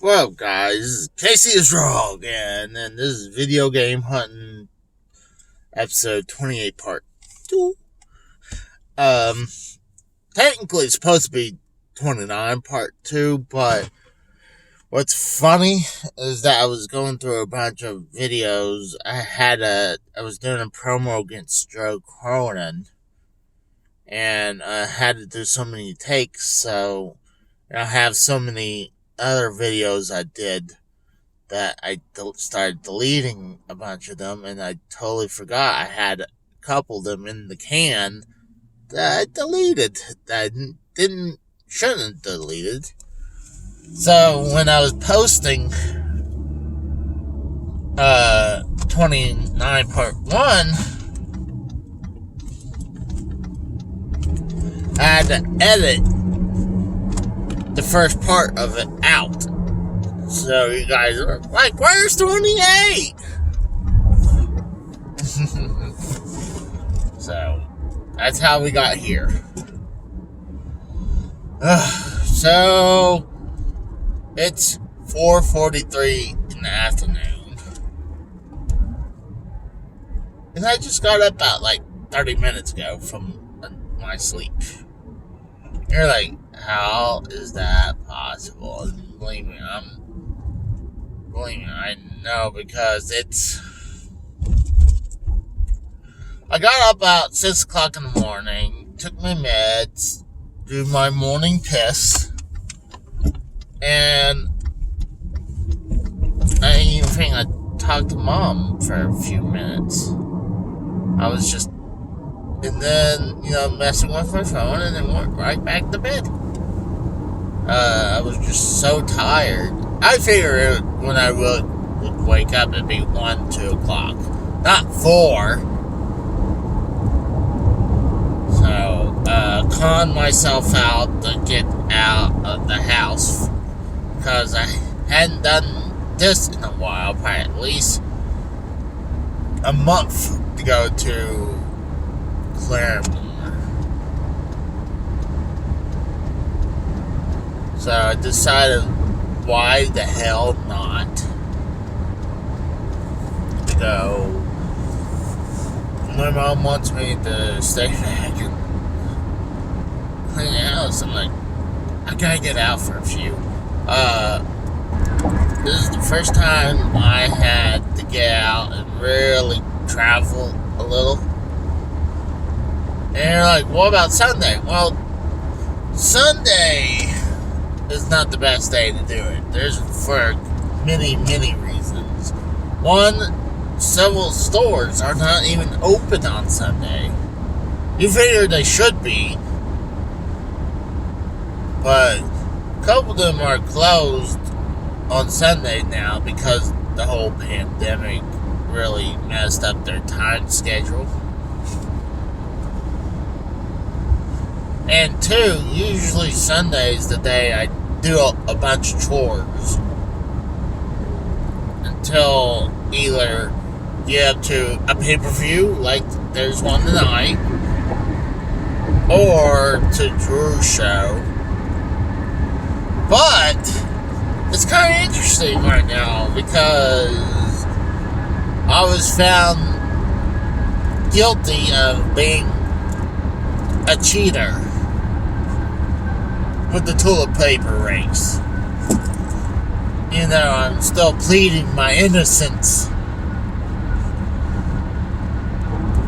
Well, guys, this is Casey is Wrong, and then this is Video Game Hunting, episode 28, part 2. Um, Technically it's supposed to be 29, part 2, but what's funny is that I was going through a bunch of videos. I was doing a promo against Joe Cronin, and I had to do so many takes, so I have so many other videos I did that I started deleting a bunch of them, and I totally forgot I had a couple of them in the can that I deleted that I shouldn't have deleted. So when I was posting 29 part 1, I had to edit the first part of it out. So you guys are like, where's 28? So that's how we got here. So it's 4:43 in the afternoon, and I just got up about like 30 minutes ago from my sleep. You're like, how is that possible? And believe me, I know, because I got up about 6 o'clock in the morning, took my meds, do my morning piss, and I didn't even think I talked to Mom for a few minutes. I was just, and then, messing with my phone, and then went right back to bed. I was just so tired. I figured when I would wake up, it'd be 1, 2 o'clock, not 4. So, conned myself out to get out of the house, because I hadn't done this in a while, probably at least a month to go to Claremore. So I decided, why the hell not to go. My mom wants me to stay back and clean the house. I'm like, I gotta get out for a few. This is the first time I had to get out and really travel a little. And you're like, what about Sunday? Well, Sunday is not the best day to do it. There's for many, many reasons. One, several stores are not even open on Sunday. You figure they should be, but a couple of them are closed on Sunday now because the whole pandemic really messed up their time schedule. And 2, usually Sunday's the day I do a bunch of chores until either get up to a pay-per-view, like there's one tonight, or to Drew's show. But it's kind of interesting right now, because I was found guilty of being a cheater with the toilet paper race. I'm still pleading my innocence.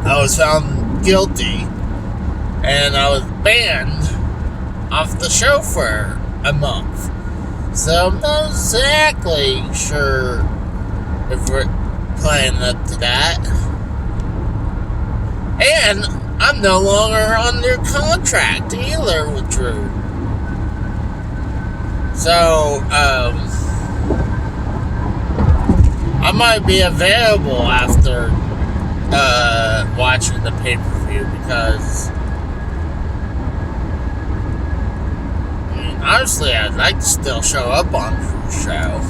I was found guilty, and I was banned off the show for a month. So I'm not exactly sure if we're playing up to that. And I'm no longer under contract either with Drew. So, I might be available after watching the pay-per-view, because honestly, I'd like to still show up on Drew's show.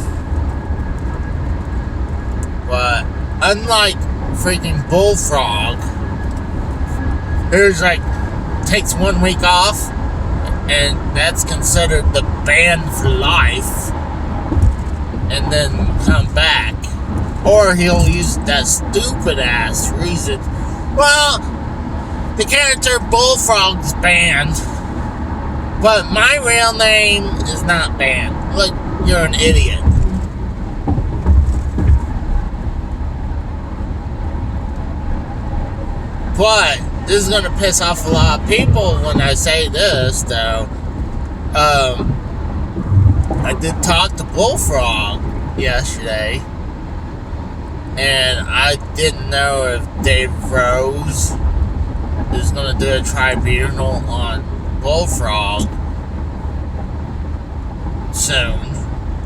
But unlike freaking Bullfrog, who's like takes 1 week off, and that's considered the ban for life, Or he'll use that stupid ass reason. Well, the character Bullfrog's banned, but my real name is not banned. Look, you're an idiot. But this is gonna piss off a lot of people when I say this, though. I did talk to Bullfrog yesterday, and I didn't know if Dave Rose is gonna do a tribunal on Bullfrog soon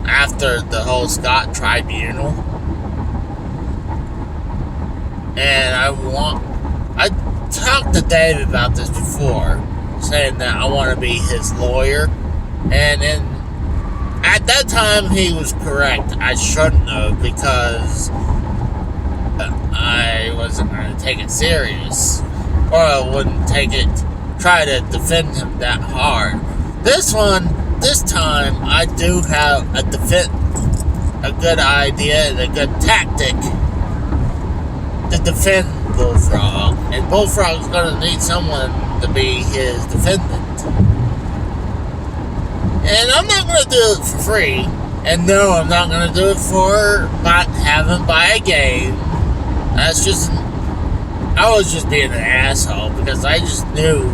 after the whole Scott tribunal. And I talked to Dave about this before, saying that I want to be his lawyer, and at that time he was correct. I shouldn't have, because I wasn't going to take it serious, or I wouldn't try to defend him that hard. This time I do have a good idea and a good tactic to defend Bullfrog, and Bullfrog's gonna need someone to be his defendant. And I'm not gonna do it for free, and no, I'm not gonna do it for having buy a game. I was just being an asshole, because I just knew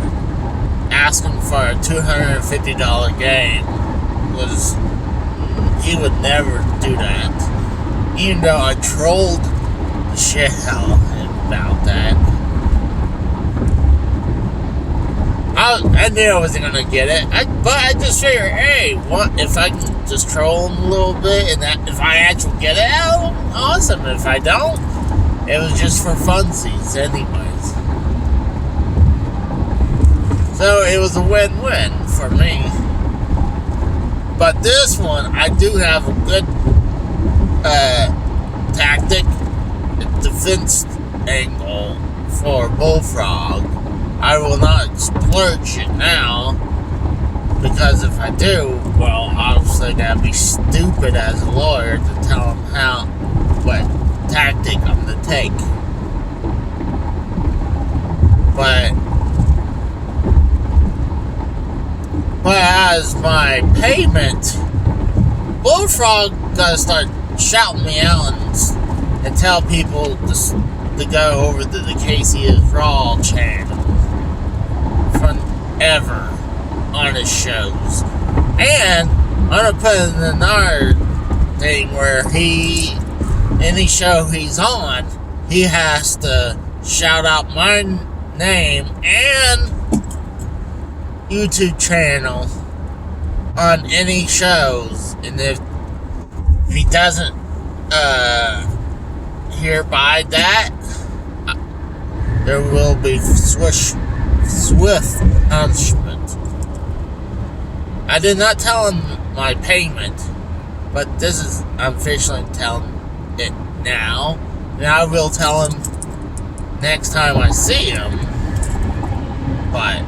asking for a $250 game he would never do that. Even though I trolled the shit out of him about that. I knew I wasn't gonna get it, but I just figured, hey, what if I can just troll him a little bit, and that if I actually get it out, awesome. If I don't, it was just for funsies anyways. So it was a win-win for me. But this one, I do have a good tactic, defense angle for Bullfrog. I will not splurge it now, because if I do, well, obviously that'd be stupid as a lawyer to tell him what tactic I'm gonna take. But as my payment, Bullfrog gotta start shouting me out and tell people to go over to the Casey is Raw channel forever on his shows. And I'm gonna put in another thing where any show he's on, he has to shout out my name and YouTube channel on any shows. And if he doesn't hereby that, there will be swift punishment. I did not tell him my payment, but I'm officially telling it now, and I will tell him next time I see him. But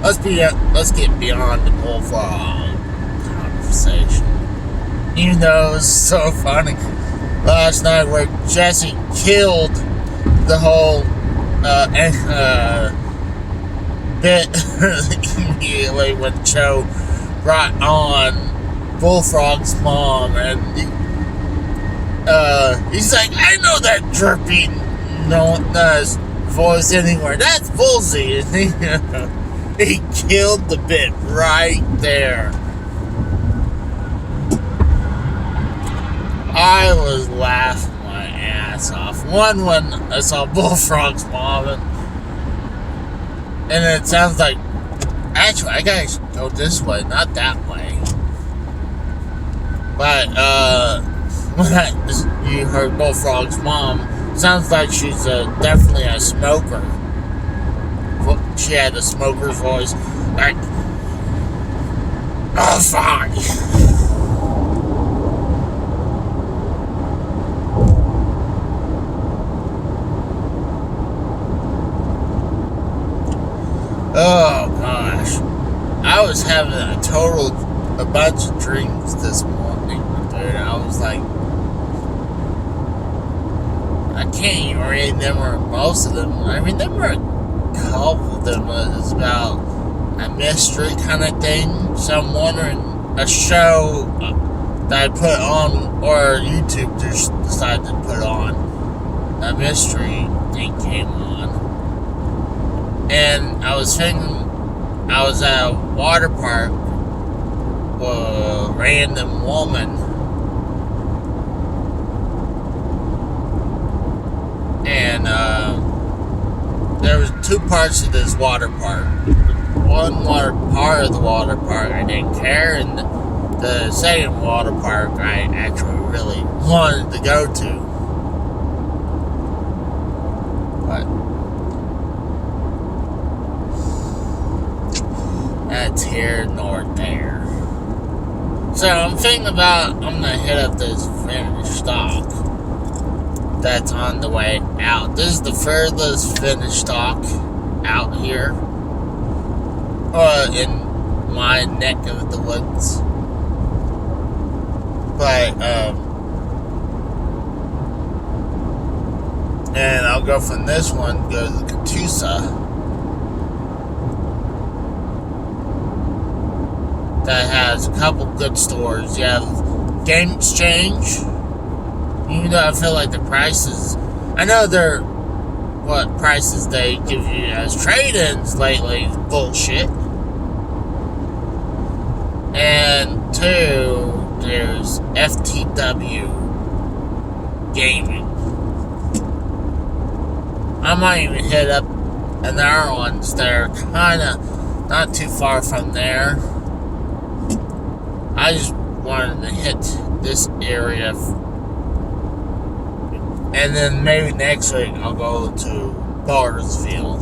let's get beyond the Bullfrog conversation. Even though it was so funny last night where Jesse killed the whole bit immediately when Joe brought on Bullfrog's mom, and he's like, I know that drippy voice anywhere. That's Bullseye. And he killed the bit right there. I was laughing my ass off. One, when I saw Bullfrog's mom, and it sounds like, actually, I gotta go this way, not that way. But, when you heard Bullfrog's mom, sounds like she's definitely a smoker. She had a smoker's voice, like, oh, fuck. Oh gosh, I was having a bunch of dreams this morning, dude. I was like, I can't even remember most of them. I remember a couple of them was about a mystery kind of thing. So I'm wondering, a show that I put on, or YouTube just decided to put on, a mystery thing came on. And I was thinking, I was at a water park with a random woman. And there was two parts of this water park. One part of the water park I didn't care, and the second water park I actually really wanted to go to. But that's here nor there. So I'm thinking about, I'm gonna hit up this finished stock that's on the way out. This is the furthest finished stock out here, in my neck of the woods. But and I'll go from this one, go to Catoosa, that has a couple good stores. You have Game Exchange. Even though I feel like the prices, I know they're what prices they give you as trade-ins lately is bullshit. And two, there's FTW Gaming. I might even hit up another ones that are kind of not too far from there. I just wanted to hit this area. And then maybe next week I'll go to Bartlesville.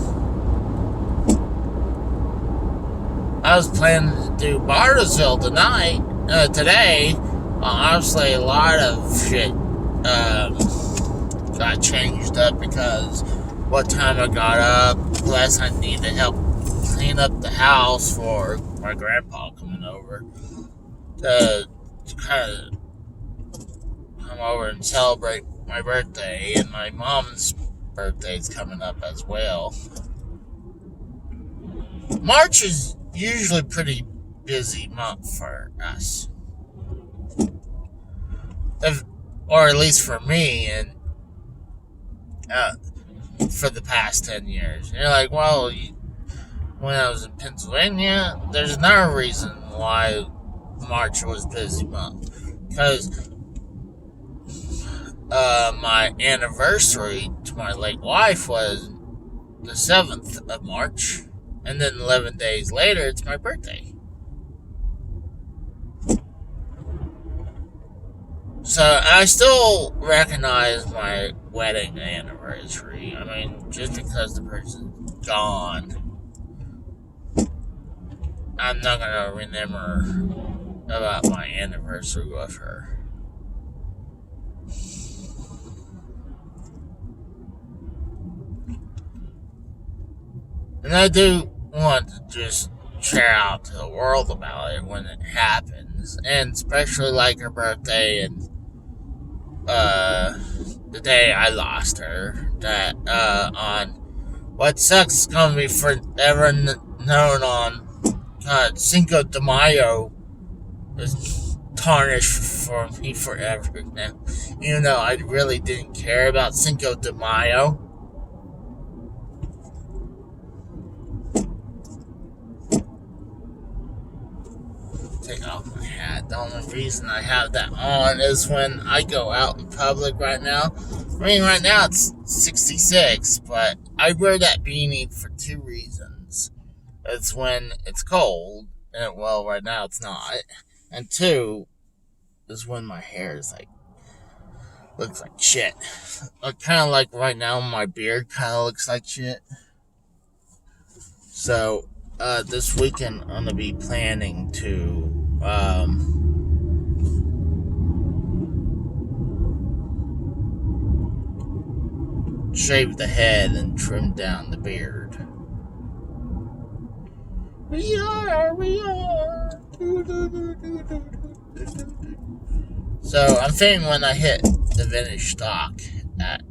I was planning to do Bartlesville today. Obviously, a lot of shit got changed up because what time I got up. Plus, I need to help clean up the house for my grandpa coming over to kind of come over and celebrate my birthday, and my mom's birthday's coming up as well. March is usually pretty busy month for us, or at least for me, and for the past 10 years. And you're like, well, when I was in Pennsylvania, there's another reason why March was busy month, because my anniversary to my late wife was the 7th of March, and then 11 days later, it's my birthday. So, I still recognize my wedding anniversary. I mean, just because the person's gone, I'm not gonna remember about my anniversary with her. And I do want to just share out to the world about it when it happens. And especially like her birthday and the day I lost her. That on what sucks is gonna be forever known on Cinco de Mayo is tarnished for me forever now. Even though I really didn't care about Cinco de Mayo. Take off my hat. The only reason I have that on is when I go out in public right now. I mean, right now it's 66, but I wear that beanie for two reasons. It's when it's cold, and well, right now it's not. And two is when my hair is looks like shit. Kind of like right now, my beard kind of looks like shit. So, this weekend I'm gonna be planning to shave the head and trim down the beard. We are. So I'm thinking when I hit the finished stock at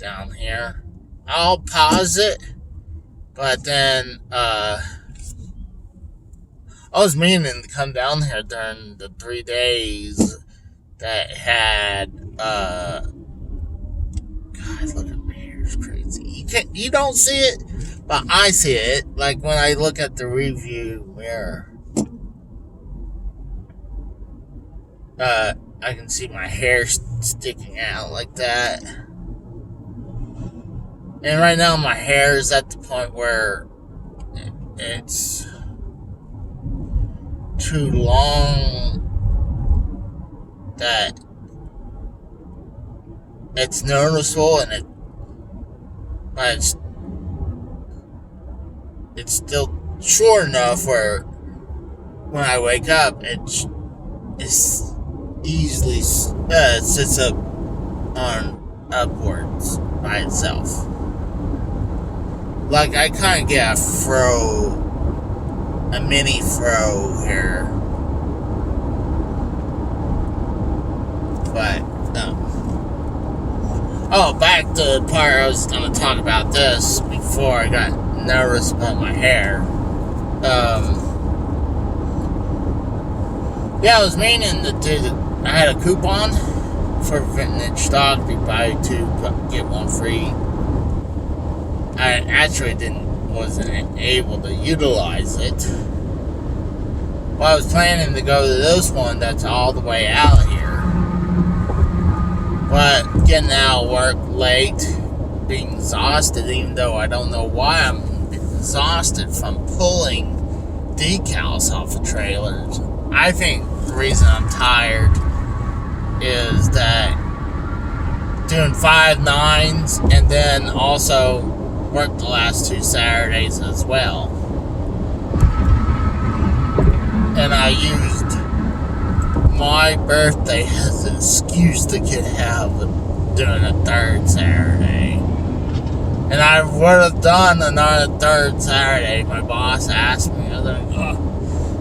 down here. I'll pause it, but then I was meaning to come down here during the 3 days that had God, look at my hair, it's crazy. You don't see it, but I see it. Like when I look at the review mirror, I can see my hair sticking out like that. And right now my hair is at the point where it's too long that it's noticeable, and but it's still short enough where when I wake up, it's easily sits up on upwards by itself. Like I kind of get a mini fro here, but oh, back to the part I was going to talk about this before I got nervous about my hair. Yeah, I was meaning to do I had a coupon for vintage stock to buy 2 get 1 free. I actually wasn't able to utilize it. Well, I was planning to go to this one that's all the way out here. But getting out of work late, being exhausted, even though I don't know why I'm exhausted from pulling decals off of trailers. I think the reason I'm tired is that doing 5 9s and then also worked the last 2 Saturdays as well. And I used my birthday as an excuse to get out doing a 3rd Saturday. And I would have done another 3rd Saturday. My boss asked me, I was like, oh.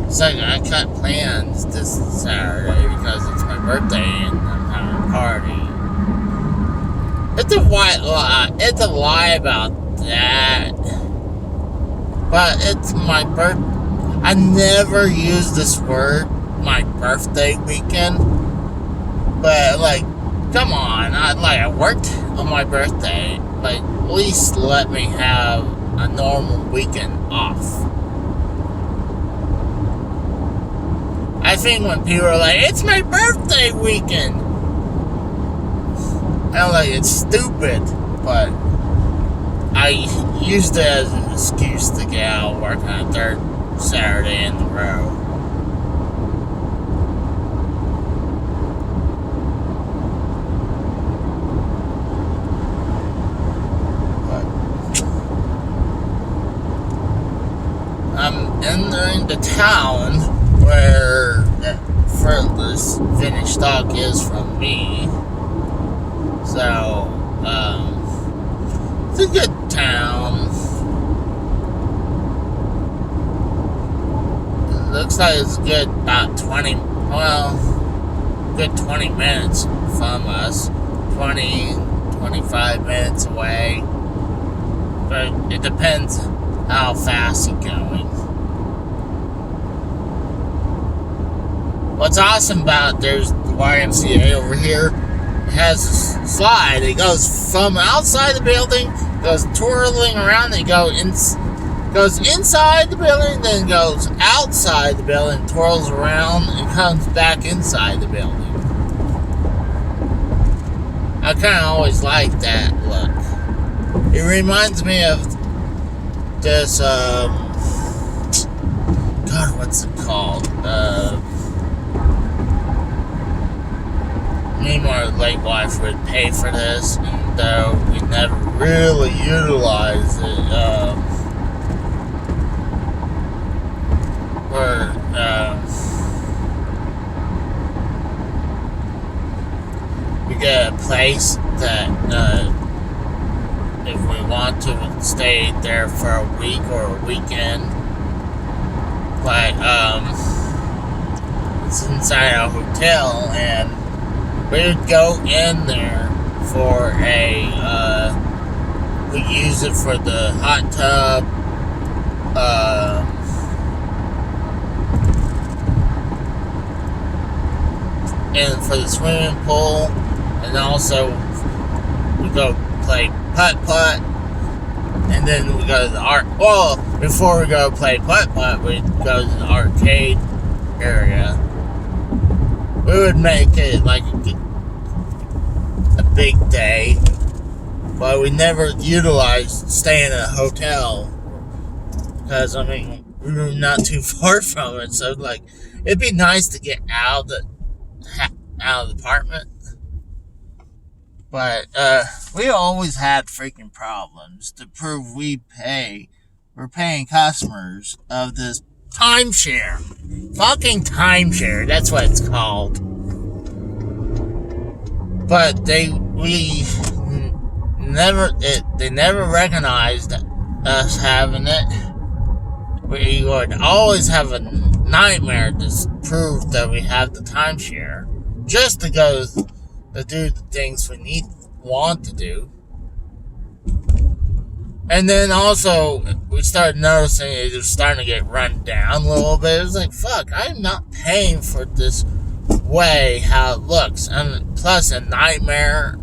It's like I cut plans this Saturday because it's my birthday and I'm having a party. It's a white lie. It's a lie about that. But it's my birthday. I never use this word, my birthday weekend. But like, come on. I worked on my birthday. Like, at least let me have a normal weekend off. I think when people are like, it's my birthday weekend, I'm like, it's stupid, but I used it as an excuse to get out of work on a 3rd Saturday in a row. But I'm entering the town where the furthest finished stock is from me. So, it's a good town. It looks like it's good about 20 minutes from us. 20, 25 minutes away. But it depends how fast you're going. What's awesome about there's the YMCA over here, it has a slide. It goes from outside the building, goes twirling around, it goes inside the building, then goes outside the building, twirls around, and comes back inside the building. I kind of always like that look. It reminds me of this, God, what's it called? Me and my late wife would pay for this, and though we never really utilized it, we get a place that if we want to stay there for a week or a weekend, but it's inside a hotel, and we would go in there for we use it for the hot tub, and for the swimming pool, and also we go play putt-putt, and then we go to the well, before we go play putt-putt, we go to the arcade area. We would make it like a big day, but we never utilized staying in a hotel, because, I mean, we were not too far from it, so, like, it'd be nice to get out of the apartment. But, we always had freaking problems to prove we're paying customers of this timeshare. Fucking timeshare, that's what it's called. But they never recognized us having it. We would always have a nightmare to prove that we have the timeshare, just to go to do the things we want to do. And then also, we started noticing it was starting to get run down a little bit. It was like, fuck, I'm not paying for this way how it looks. And plus a nightmare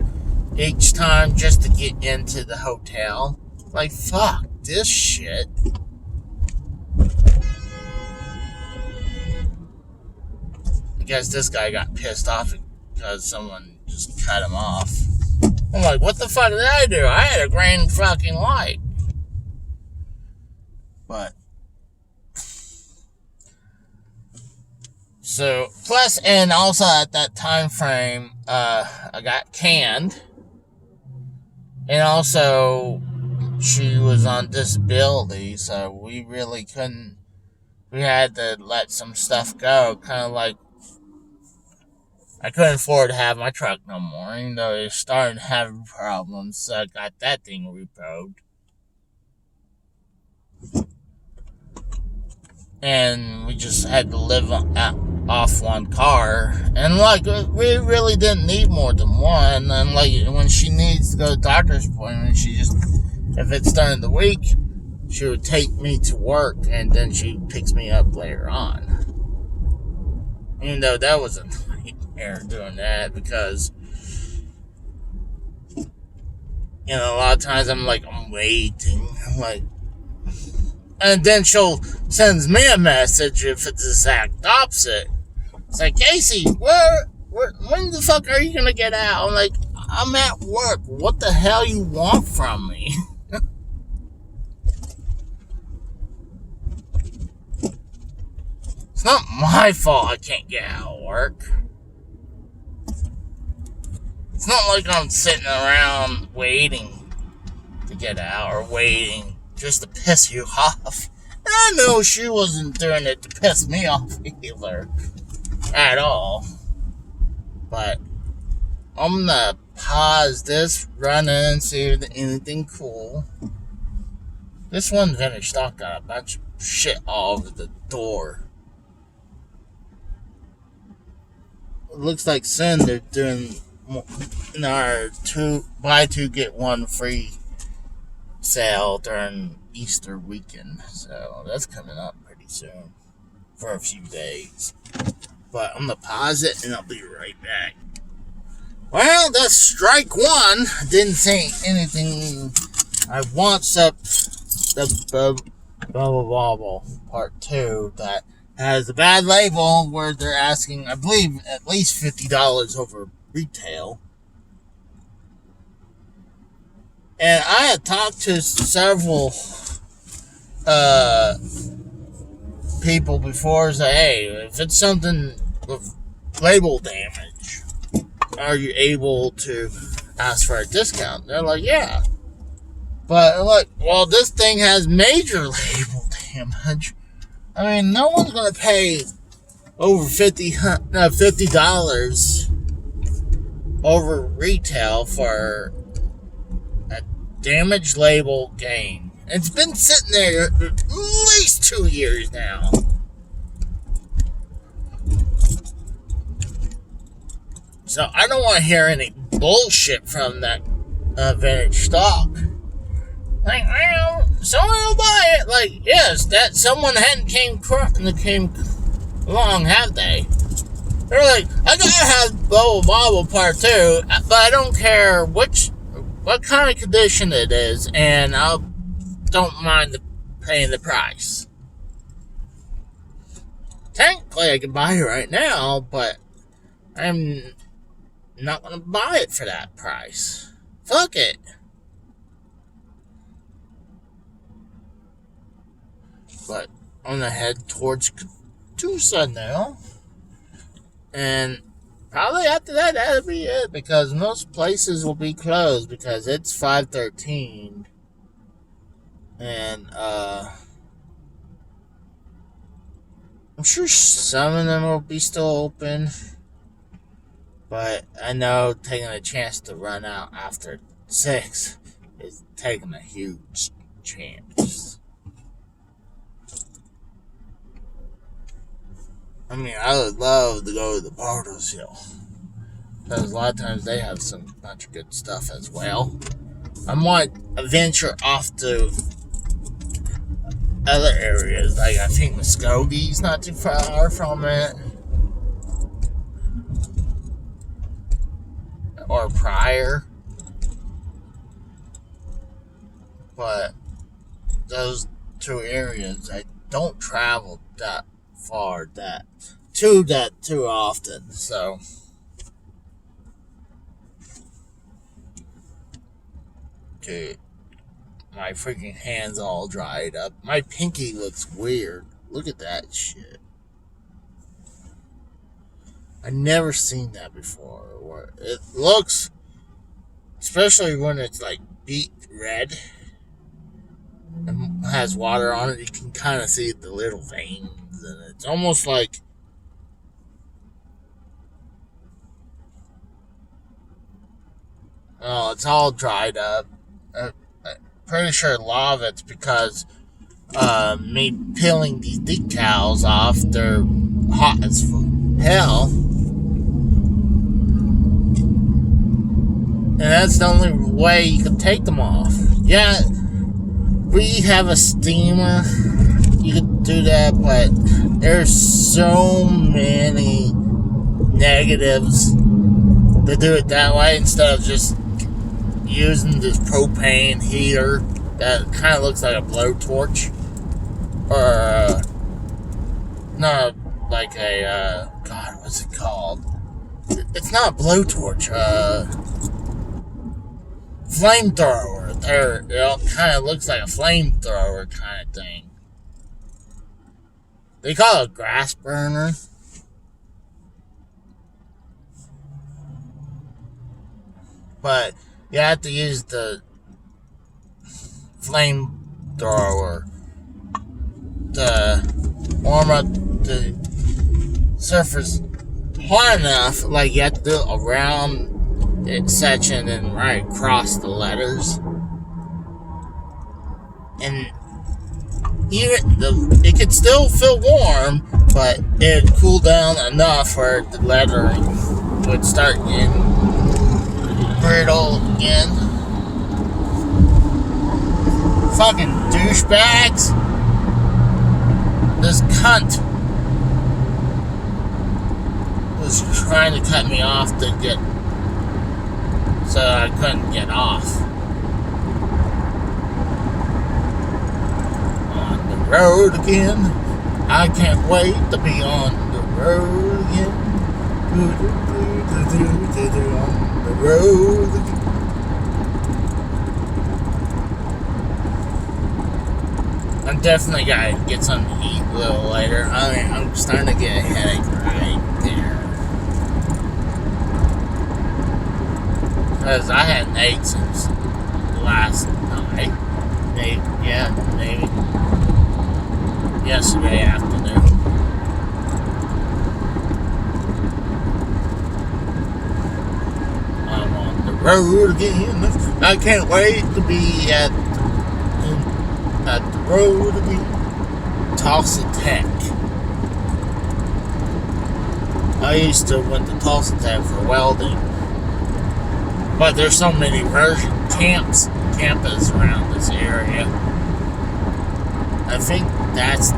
each time just to get into the hotel. Like, fuck this shit. I guess this guy got pissed off because someone just cut him off. I'm like, what the fuck did I do? I had a grand fucking light. But so, plus, and also at that time frame, I got canned. And also, she was on disability, so we really couldn't, we had to let some stuff go. Kind of like, I couldn't afford to have my truck no more, even though it started having problems, so I got that thing repoed. And we just had to live off one car. And, like, we really didn't need more than one. And, like, when she needs to go to doctor's appointment, if it's during the week, she would take me to work, and then she picks me up later on. Even though that was a nightmare doing that, because, you know, a lot of times I'm waiting, and then she'll sends me a message if it's the exact opposite. It's like, Casey, when the fuck are you gonna get out? I'm like, I'm at work. What the hell you want from me? It's not my fault I can't get out of work. It's not like I'm sitting around waiting to get out, or waiting just to piss you off. And I know she wasn't doing it to piss me off either. At all. But I'm gonna pause this, run in and see if there's anything cool. This one vintage stock got a bunch of shit all over the door. It looks like soon they're doing in our buy two get one free sale during Easter weekend. So that's coming up pretty soon for a few days. But I'm gonna pause it and I'll be right back. Well, that's strike one. Didn't say anything. I want the blah part 2 that has a bad label where they're asking, I believe, at least $50 over retail. And I had talked to several people before, say, hey, if it's something with label damage, are you able to ask for a discount? They're like, yeah. But look, well, this thing has major label damage. I mean, no one's gonna pay over $50 over retail for a damaged label game. It's been sitting there at least 2 years now. So I don't want to hear any bullshit from that vintage stock. Like, someone will buy it. Like, yes, that someone hadn't came along, have they? They're like, I gotta have Bubble Bobble Part 2, but I don't care what kind of condition it is, and I don't mind paying the price. Technically, I can buy it right now, but I'm not gonna buy it for that price. Fuck it. But I'm gonna head towards Tucson now. And probably after that, that'll be it. Because most places will be closed because it's 5:13. And, I'm sure some of them will be still open. But I know taking a chance to run out after 6 is taking a huge chance. I mean, I would love to go to the Bartles Hill. Because a lot of times they have some bunch of good stuff as well. I might venture off to other areas. Like, I think Muskogee's not too far from it. Or Pryor. But those two areas, I don't travel that far too often, so dude, my freaking hands all dried up. My pinky looks weird. Look at that shit. I never seen that before. Where it looks, especially when it's like beet red and has water on it, you can kind of see the little veins. And it's almost like it's all dried up. I'm pretty sure a lot of it's because me peeling these decals off. They're hot as hell, and that's the only way you can take them off. Yeah, we have a steamer. You could do that, but there's so many negatives to do it that way instead of just using this propane heater that kind of looks like a blowtorch, or not like a God, what's it called? It's not a blowtorch. Flamethrower. There, it kind of looks like a flamethrower kind of thing. They call it a grass burner. But you have to use the flamethrower to warm up the surface hard enough. Like, you have to do it around its section and right across the letters. And it could still feel warm, but it would cool down enough where the lettering would start getting brittle again. Fucking douchebags. This cunt was trying to cut me off to get so I couldn't get off. On the road again. I can't wait to be on the road again. On the road again. I'm definitely gotta get something to eat a little later. I mean, I'm starting to get a headache right there. Because I hadn't ate since last night. Maybe yesterday afternoon. I'm on the road again. I can't wait to be at the road again. Tulsa Tech. I used to went to Tulsa Tech for welding. But there's so many version campus around this area. I think that's...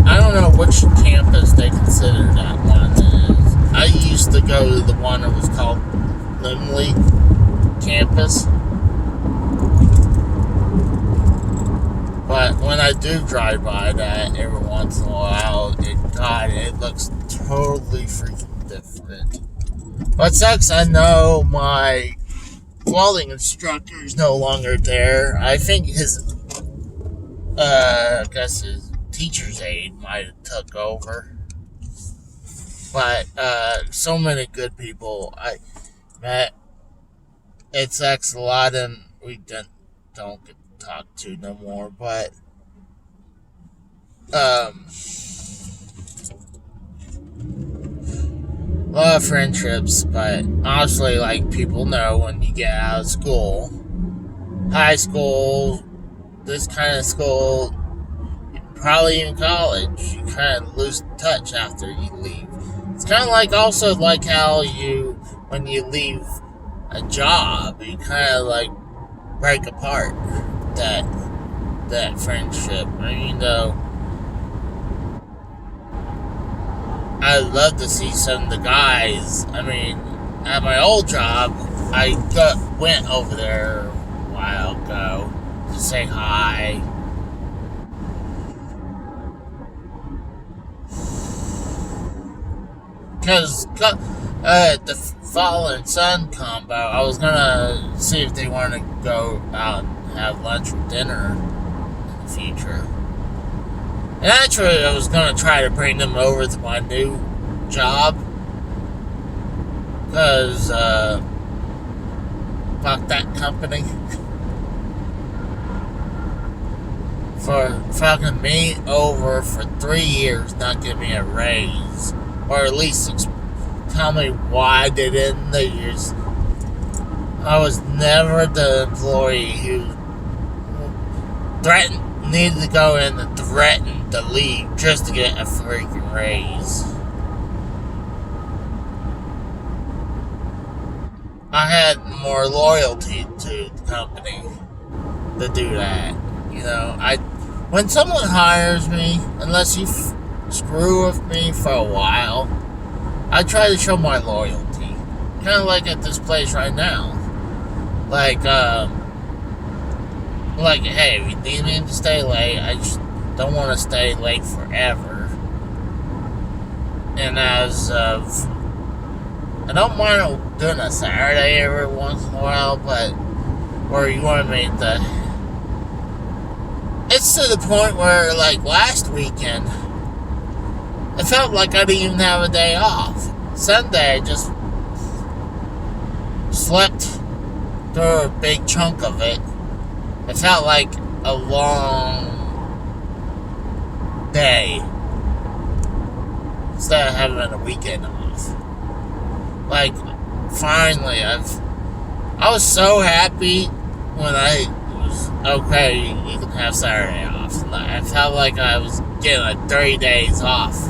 I don't know which campus they consider that one is. I used to go to the one that was called Limley Campus. But when I do drive by that every once in a while, it looks totally freaking different. What sucks, I know my welding instructor is no longer there. I think his teacher's aide might have took over. But so many good people I met. It sucks a lot, and we don't get to talk to no more. But a lot of friendships. But honestly, like, people know when you get out of school, high school, this kind of school, probably in college, you kind of lose touch after you leave. It's kind of like also like how when you leave a job, you kind of like break apart that friendship. I mean, though, I'd love to see some of the guys. I mean, at my old job, I went over there a while ago to say hi. Because the Fallen Sun combo, I was gonna see if they wanted to go out and have lunch or dinner in the future. And actually, I was gonna try to bring them over to my new job. Because, fuck that company. For fucking me over for 3 years, not giving me a raise. Or at least tell me why they didn't. I was never the employee who needed to go in and threaten to leave just to get a freaking raise. I had more loyalty to the company to do that. You know, when someone hires me, unless you screw with me for a while, I try to show my loyalty. Kind of like at this place right now. Like, hey, if you need me to stay late, I just don't want to stay late forever. And I don't mind doing a Saturday every once in a while, but where you want me to... It's to the point where, like, last weekend, it felt like I didn't even have a day off. Sunday, I just slept through a big chunk of it. It felt like a long day instead of having a weekend off. Like, finally, I was so happy when I was, okay, you can have Saturday off. I felt like I was getting like 30 days off.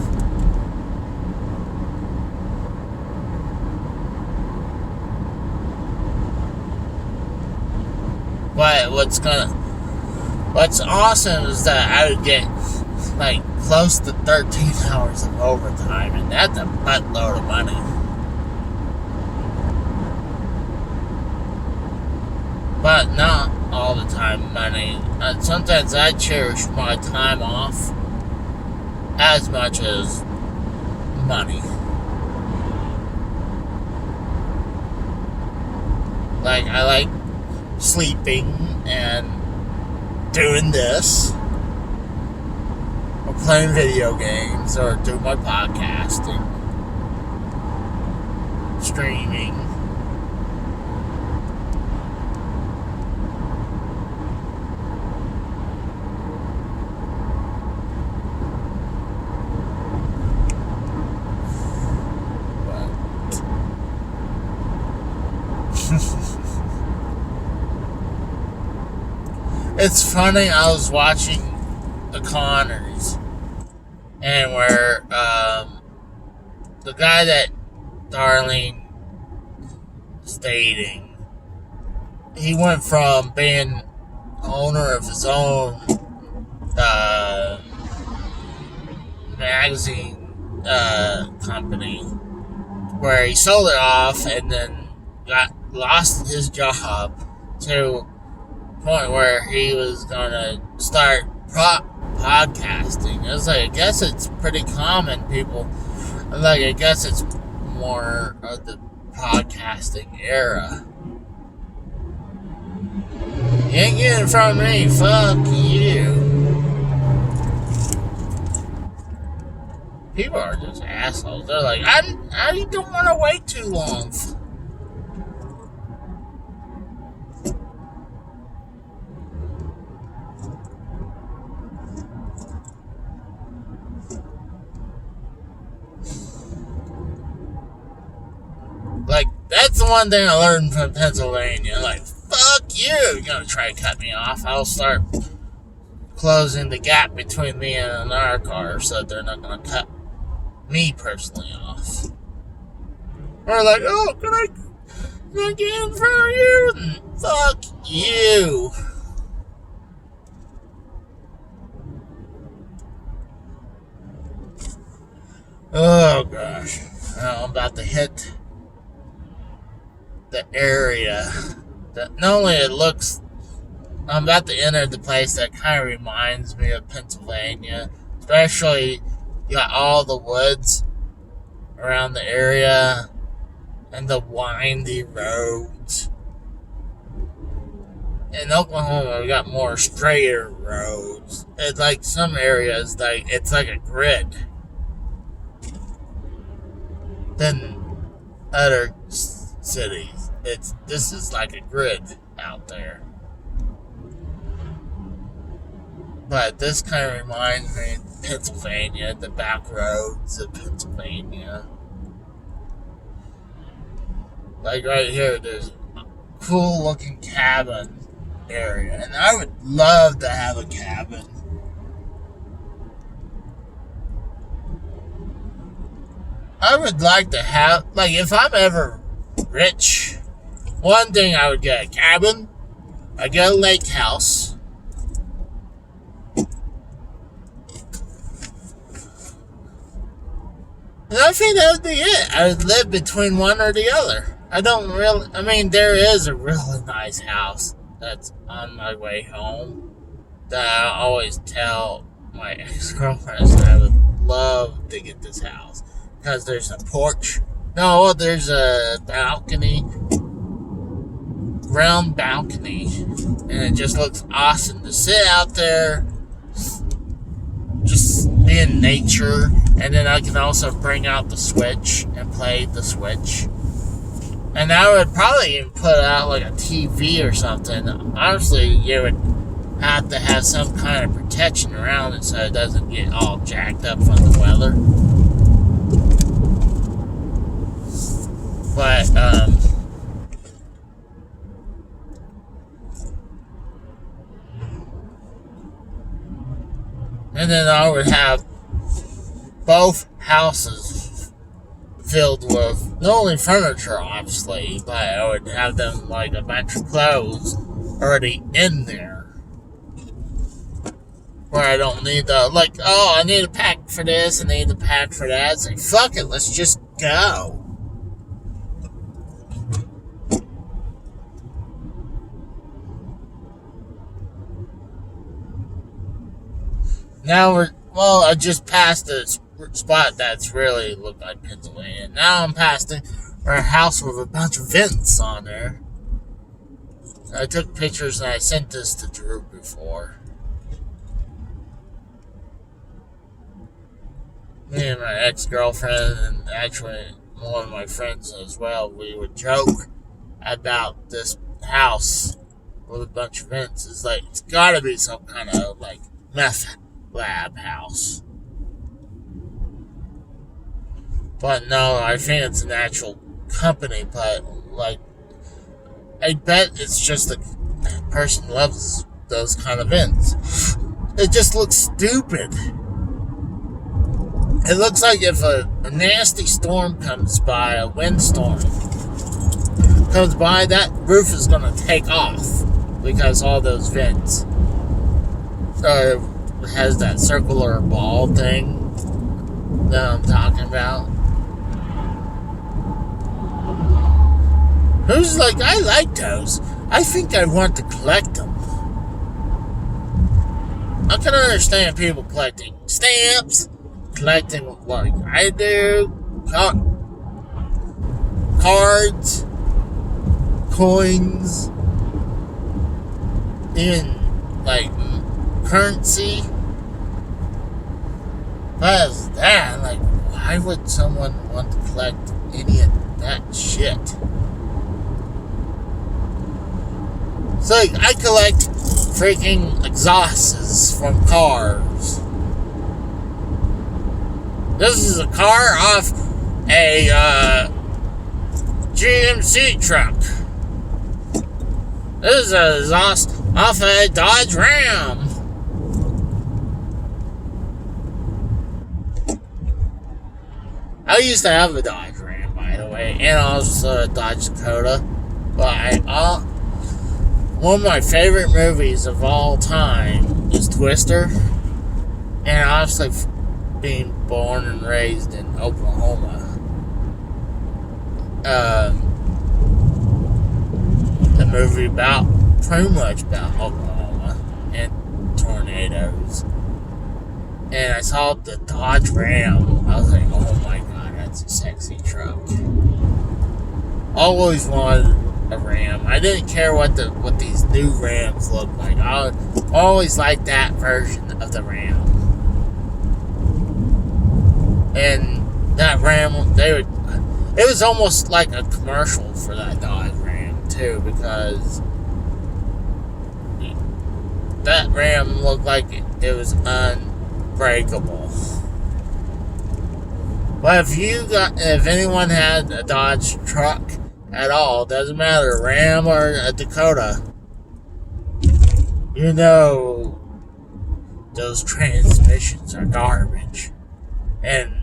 But what's awesome is that I would get like close to 13 hours of overtime, and that's a buttload of money. But not all the time money. Sometimes I cherish my time off as much as money. Like, I like sleeping and doing this, or playing video games, or doing my podcasting, streaming. It's funny, I was watching The Conners, and where the guy that Darling stating he went from being owner of his own magazine company where he sold it off and then lost his job to a point where he was gonna start podcasting. It's like, I guess it's pretty common, people. Like, I guess it's more of the podcasting era. You ain't getting from me, fuck you. People are just assholes. They're like, I don't want to wait too long. Like, that's the one thing I learned from Pennsylvania. Like, fuck you. You're gonna try to cut me off. I'll start closing the gap between me and another car so that they're not gonna cut me personally off. Or like, oh, can I get in front of you? Fuck you. Oh gosh. Now I'm about to hit the area that not only it looks, I'm about to enter the place that kind of reminds me of Pennsylvania, especially you got all the woods around the area and the windy roads. In Oklahoma, we got more straighter roads. It's like some areas, like it's like a grid than other cities. This is like a grid out there. But this kind of reminds me of Pennsylvania, the back roads of Pennsylvania. Like right here, there's a cool looking cabin area. And I would love to have a cabin. I would like to have, like, if I'm ever rich, one thing I would get a cabin, I'd get a lake house. And I think that would be it. I would live between one or the other. There is a really nice house that's on my way home that I always tell my ex-girlfriends that I would love to get this house. Because there's a porch. No, there's a balcony. Round balcony. And it just looks awesome to sit out there. Just be in nature. And then I can also bring out the Switch and play the Switch. And I would probably even put out like a TV or something. Honestly, you would have to have some kind of protection around it so it doesn't get all jacked up from the weather. But, and then I would have both houses filled with not only furniture, obviously, but I would have them like a bunch of clothes already in there. Where I don't need I need a pack for this, I need a pack for that. It's like, fuck it, let's just go. Now I just passed a spot that's really looked like Pennsylvania. Now I'm passing a house with a bunch of vents on there. I took pictures and I sent this to Drew before. Me and my ex-girlfriend, and actually one of my friends as well, we would joke about this house with a bunch of vents. It's like, it's gotta be some kind of like meth lab house. But no, I think it's an actual company, but like, I bet it's just a person loves those kind of vents. It just looks stupid. It looks like if a nasty storm comes by, a windstorm comes by, that roof is going to take off because all those vents has that circular ball thing that I'm talking about. Who's like, I like those. I think I want to collect them. I can understand people collecting stamps, collecting like I do, cards, coins, in like currency. But as that, like, why would someone want to collect any of that shit? So like, I collect freaking exhausts from cars. This is a car off a GMC truck. This is an exhaust off a Dodge Ram. I used to have a Dodge Ram, by the way, and also a Dodge Dakota. But one of my favorite movies of all time is Twister. And obviously, being born and raised in Oklahoma, the movie pretty much about Oklahoma and tornadoes. And I saw the Dodge Ram. I was like, oh my god, that's a sexy truck. Always wanted a Ram. I didn't care what these new Rams look like. I always liked that version of the Ram. And that Ram, it was almost like a commercial for that Dodge Ram too, because that Ram looked like it was unbreakable. But if anyone had a Dodge truck at all, doesn't matter, a Ram or a Dakota, you know those transmissions are garbage. And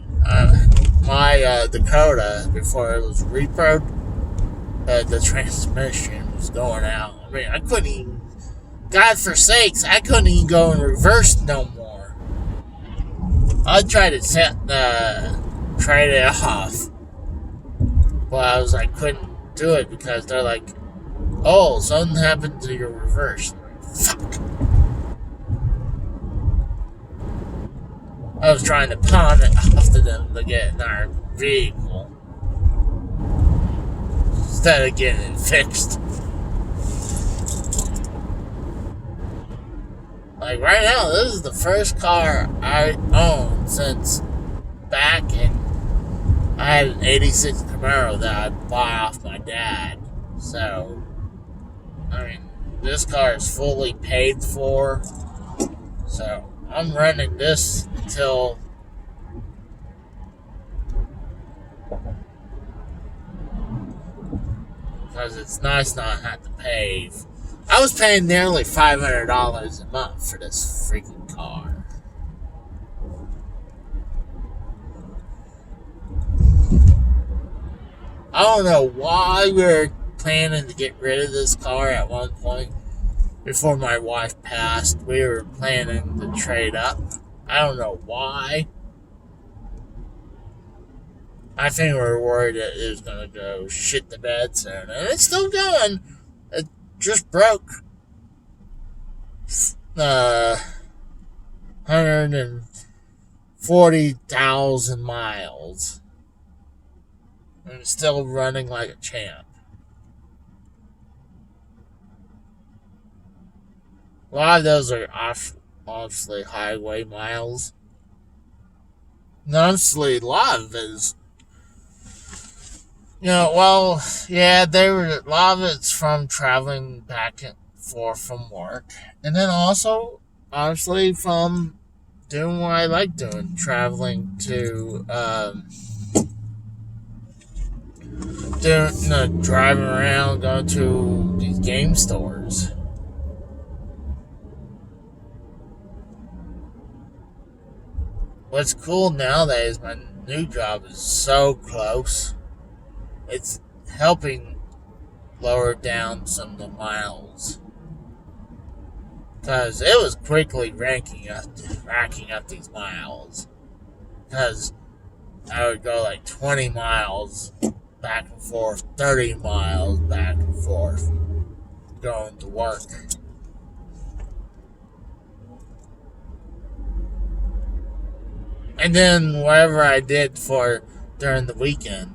my Dakota, before it was repoed, the transmission was going out. I mean, I couldn't even, God forsakes, I couldn't even go in reverse no more. I tried to trade it off, but I couldn't do it because they're like, oh, something happened to your reverse. Fuck. I was trying to pawn it off to them to get in our vehicle instead of getting it fixed. Like right now, this is the first car I own since back in, I had an 86 Camaro that I bought off my dad. So, I mean, this car is fully paid for. So, I'm running this until because it's nice not have to pay. I was paying nearly $500 a month for this freaking car. I don't know why we were planning to get rid of this car at one point. Before my wife passed, we were planning to trade up. I don't know why. I think we were worried that it was going to go shit the bed soon. And it's still going. It just broke 140,000 miles. And it's still running like a champ. A lot of those are obviously highway miles. And honestly, a lot of it is, a lot of it's from traveling back and forth from work. And then also, honestly, from doing what I like doing, traveling to, driving around, going to these game stores. what's cool nowadays, my new job is so close. It's helping lower down some of the miles. Because it was quickly racking up these miles. Because I would go like 20 miles back and forth, 30 miles back and forth, going to work. And then whatever I did for during the weekend.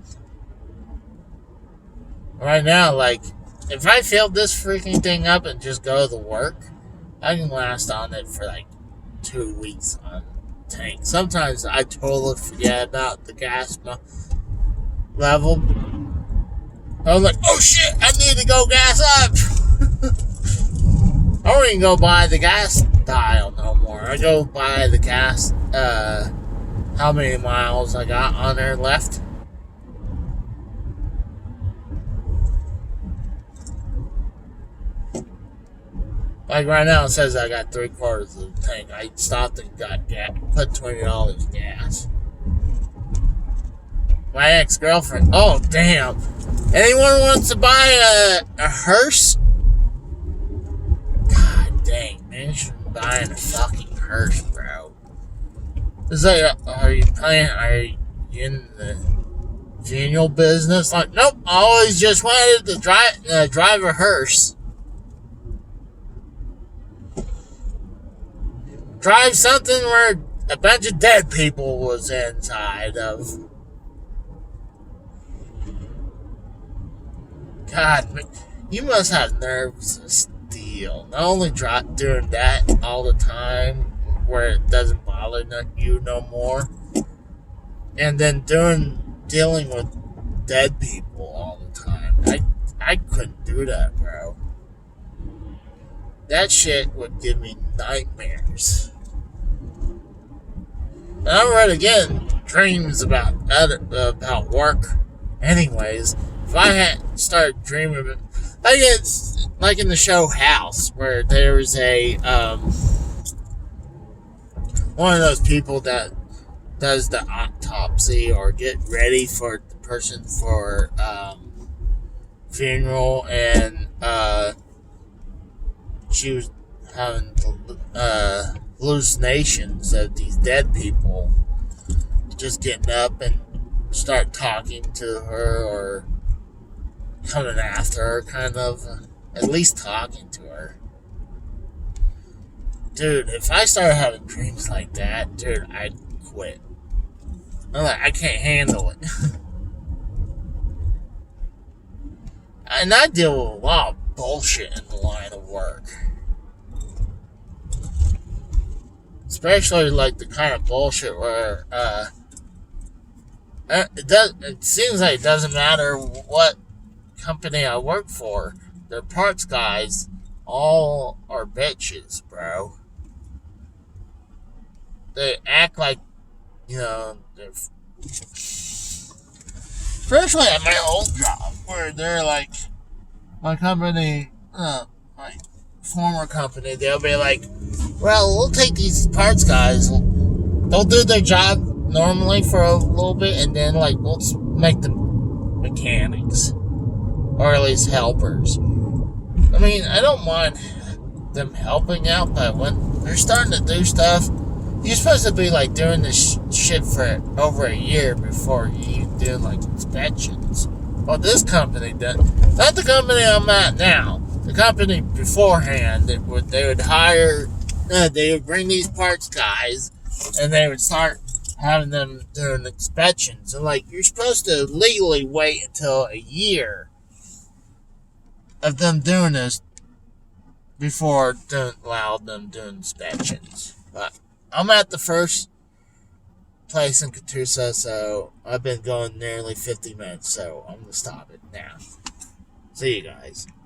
Right now, like, if I fill this freaking thing up and just go to work, I can last on it for like 2 weeks on tank. Sometimes I totally forget about the gas level. I was like, oh shit, I need to go gas up. I don't even go by the gas dial no more. I go by the gas, how many miles I got on there left. Like right now, it says I got 3/4 of the tank. I stopped and got gas, put $20 gas. My ex-girlfriend. Oh damn! Anyone wants to buy a hearse? God dang, man, you should be buying a fucking hearse, bro. Is that? Are you in the funeral business? Like, nope. I always just wanted to drive a hearse. Drive something where a bunch of dead people was inside of. God, you must have nerves of steel. Not only doing that all the time, where it doesn't bother you no more, and then dealing with dead people all the time. I couldn't do that, bro. That shit would give me nightmares. And I'm already getting dreams about work. Anyways, if I had started dreaming of it, I get like in the show House, where there's a one of those people that does the autopsy or get ready for the person for funeral, and she was having hallucinations of these dead people just getting up and start talking to her or coming after her, kind of, at least talking to her. Dude, if I started having dreams like that, dude, I'd quit. I'm like, I can't handle it. And I deal with a lot of bullshit in the line of work. Especially like the kind of bullshit where it seems like it doesn't matter what company I work for. Their parts guys all are bitches, bro. They act like, they're, especially at my old job, where they're like, my company, my former company, they'll be like, well, we'll take these parts guys, they'll do their job normally for a little bit, and then like we'll make them mechanics, or at least helpers. I mean, I don't mind them helping out, but when they're starting to do stuff, you're supposed to be like doing this shit for over a year before you do like inspections. Well, this company does. Not the company I'm at now. The company beforehand, they would hire, they would bring these parts guys, and they would start having them doing inspections. And like, you're supposed to legally wait until a year of them doing this before allow them doing inspections. But I'm at the first place in Catoosa, so I've been going nearly 50 minutes, so I'm going to stop it now. See you guys.